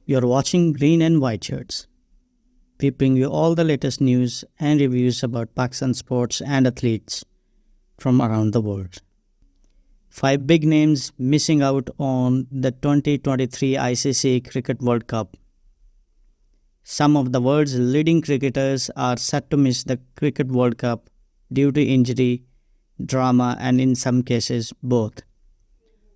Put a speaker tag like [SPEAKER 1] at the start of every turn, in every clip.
[SPEAKER 1] You're watching Green and White Shirts. We bring you all the latest news and reviews about Pakistan sports and athletes from around the world. 5 big names missing out on the 2023 ICC Cricket World Cup. Some of the world's leading cricketers are set to miss the Cricket World Cup due to injury, drama, and in some cases, both.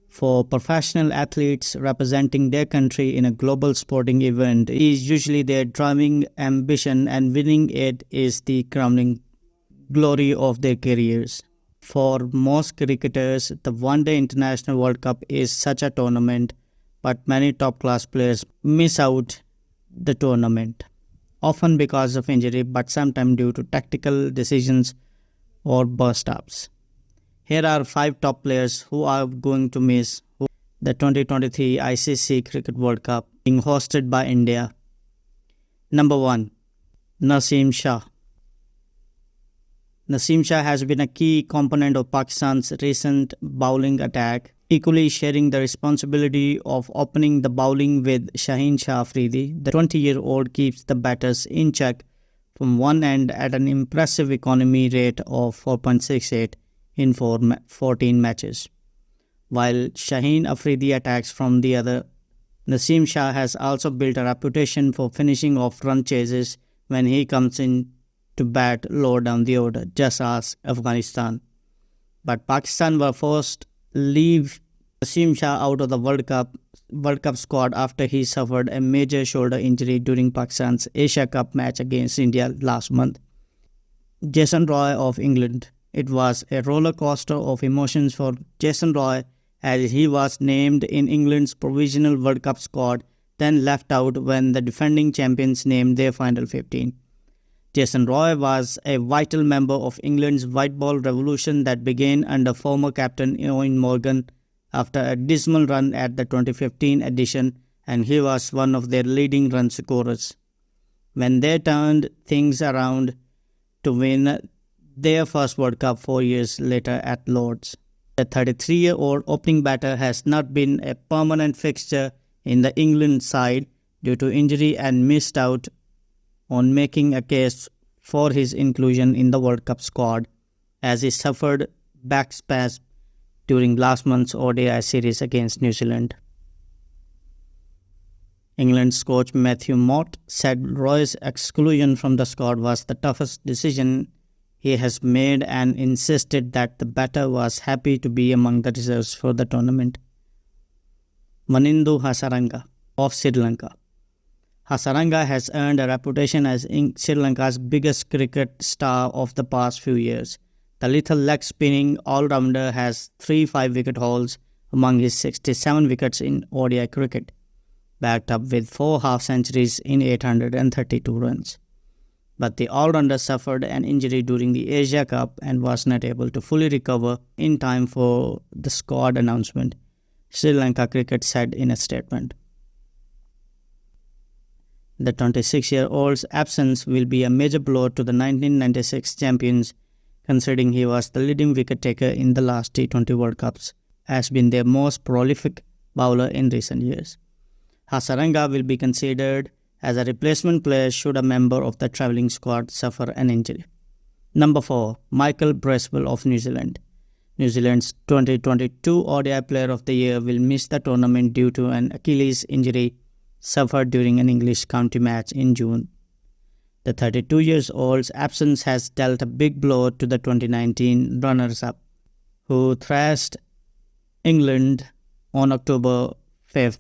[SPEAKER 1] For professional athletes representing their country in a global sporting event is usually their driving ambition, and winning it is the crowning glory of their careers. For most cricketers, the one-day International World Cup is such a tournament, but many top-class players miss out the tournament, often because of injury, but sometimes due to tactical decisions or burst-ups. Here are 5 top players who are going to miss the 2023 ICC Cricket World Cup being hosted by India. Number 1. Naseem Shah. Naseem Shah has been a key component of Pakistan's recent bowling attack, equally sharing the responsibility of opening the bowling with Shaheen Shah Afridi. The 20-year-old keeps the batters in check from one end at an impressive economy rate of 4.68 in 14 matches, while Shaheen Afridi attacks from the other. Naseem Shah has also built a reputation for finishing off run chases when he comes in to bat low down the order, just as Afghanistan. But Pakistan were forced to leave Naseem Shah out of the World Cup squad after he suffered a major shoulder injury during Pakistan's Asia Cup match against India last month. Jason Roy of England. It was a roller coaster of emotions for Jason Roy as he was named in England's provisional World Cup squad, then left out when the defending champions named their final 15. Jason Roy was a vital member of England's white ball revolution that began under former captain Eoin Morgan after a dismal run at the 2015 edition, and he was one of their leading run scorers. When they turned things around to win their first World Cup 4 years later at Lord's. The 33-year-old opening batter has not been a permanent fixture in the England side due to injury and missed out on making a case for his inclusion in the World Cup squad as he suffered back spasms during last month's ODI series against New Zealand. England's coach Matthew Mott said Roy's exclusion from the squad was the toughest decision he has made and insisted that the batter was happy to be among the reserves for the tournament. Manindu Hasaranga of Sri Lanka. Hasaranga has earned a reputation as Sri Lanka's biggest cricket star of the past few years. The lethal leg-spinning all-rounder has 3 5-wicket hauls among his 67 wickets in ODI cricket, backed up with 4 half-centuries in 832 runs. But the all-rounder suffered an injury during the Asia Cup and was not able to fully recover in time for the squad announcement, Sri Lanka Cricket said in a statement. The 26-year-old's absence will be a major blow to the 1996 champions, considering he was the leading wicket-taker in the last T20 World Cups, has been their most prolific bowler in recent years. Hasaranga will be considered as a replacement player should a member of the travelling squad suffer an injury. Number 4. Michael Bracewell of New Zealand. New Zealand's 2022 ODI Player of the Year will miss the tournament due to an Achilles injury suffered during an English county match in June. The 32-year-old's absence has dealt a big blow to the 2019 runners-up, who thrashed England on October 5th.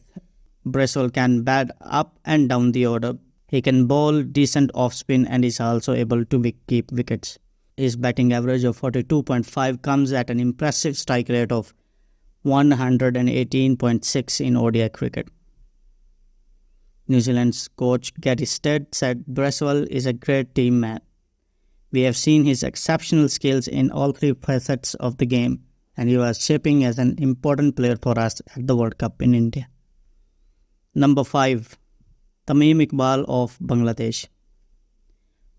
[SPEAKER 1] Bracewell can bat up and down the order. He can bowl decent off-spin and is also able to keep wickets. His batting average of 42.5 comes at an impressive strike rate of 118.6 in ODI cricket. New Zealand's coach Gary Stead said Bracewell is a great team man. We have seen his exceptional skills in all 3 facets of the game, and he was shaping as an important player for us at the World Cup in India. Number 5. Tamim Iqbal of Bangladesh.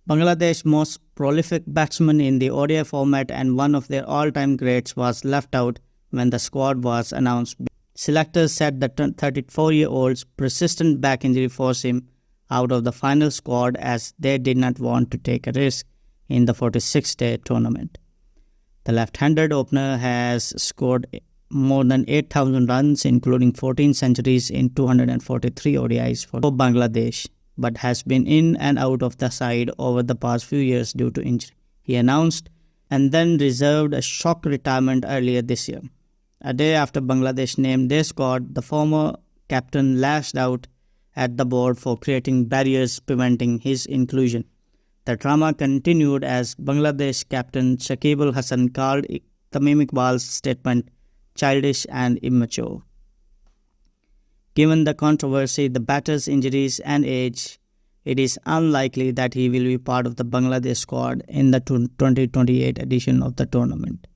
[SPEAKER 1] Bangladesh's most prolific batsman in the ODI format and one of their all-time greats was left out when the squad was announced Selectors said the 34-year-old's persistent back injury forced him out of the final squad as they did not want to take a risk in the 46-day tournament. The left-handed opener has scored more than 8,000 runs, including 14 centuries in 243 ODIs for Bangladesh, but has been in and out of the side over the past few years due to injury. He announced and then reserved a shock retirement earlier this year. A day after Bangladesh named their squad, the former captain lashed out at the board for creating barriers preventing his inclusion. The drama continued as Bangladesh captain Shakib Hassan called Tamim Iqbal's statement childish and immature. Given the controversy, the batter's injuries and age, it is unlikely that he will be part of the Bangladesh squad in the 2028 edition of the tournament.